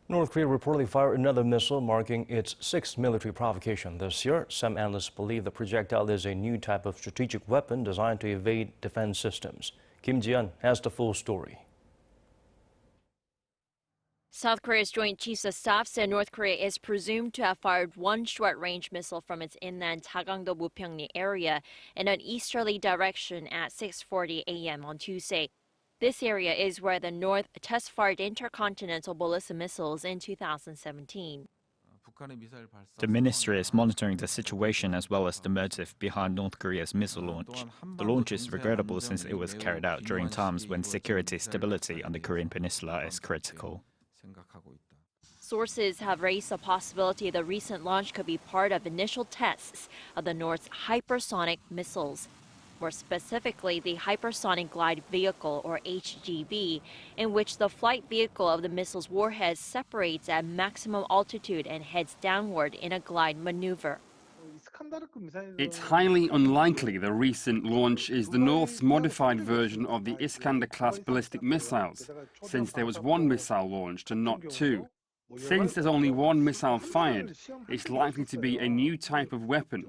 North Korea reportedly fired another missile, marking its sixth military provocation this year. Some analysts believe the projectile is a new type of strategic weapon designed to evade defense systems. Kim Ji-yeon has the full story. South Korea's Joint Chiefs of Staff said North Korea is presumed to have fired one short-range missile from its inland Jagang-do Mupyong-ri area in an easterly direction at 6:40 a.m. on Tuesday. This area is where the North test-fired intercontinental ballistic missiles in 2017. The ministry is monitoring the situation as well as the motive behind North Korea's missile launch. The launch is regrettable since it was carried out during times when security stability on the Korean Peninsula is critical. Sources have raised the possibility the recent launch could be part of initial tests of the North's hypersonic missiles. More specifically, the hypersonic glide vehicle, or HGV, in which the flight vehicle of the missile's warhead separates at maximum altitude and heads downward in a glide maneuver. It's highly unlikely the recent launch is the North's modified version of the Iskander-class ballistic missiles, since there was one missile launched and not two. Since there's only one missile fired, it's likely to be a new type of weapon.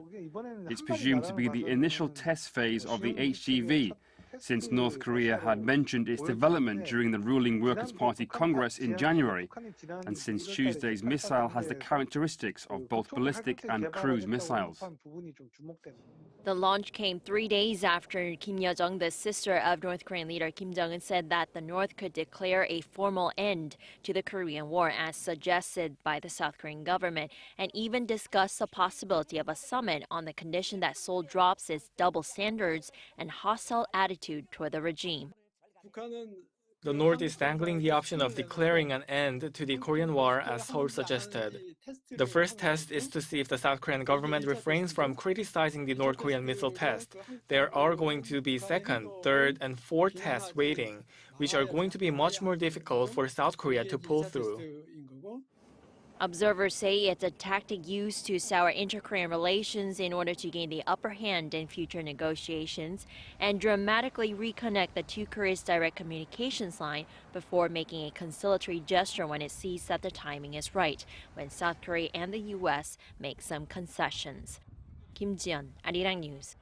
It's presumed to be the initial test phase of the HGV, since North Korea had mentioned its development during the ruling Workers' Party Congress in January, and since Tuesday's missile has the characteristics of both ballistic and cruise missiles. The launch came 3 days after Kim Yo-jong, the sister of North Korean leader Kim Jong-un, said that the North could declare a formal end to the Korean War as suggested by the South Korean government, and even discussed the possibility of a summit on the condition that Seoul drops its double standards and hostile attitude toward the regime. The North is dangling the option of declaring an end to the Korean War, as Seoul suggested. The first test is to see if the South Korean government refrains from criticizing the North Korean missile test. There are going to be second, third, and fourth tests waiting, which are going to be much more difficult for South Korea to pull through. Observers say it's a tactic used to sour inter-Korean relations in order to gain the upper hand in future negotiations and dramatically reconnect the two Koreas' direct communications line before making a conciliatory gesture when it sees that the timing is right, when South Korea and the U.S. make some concessions. Kim Ji-yeon, Arirang News.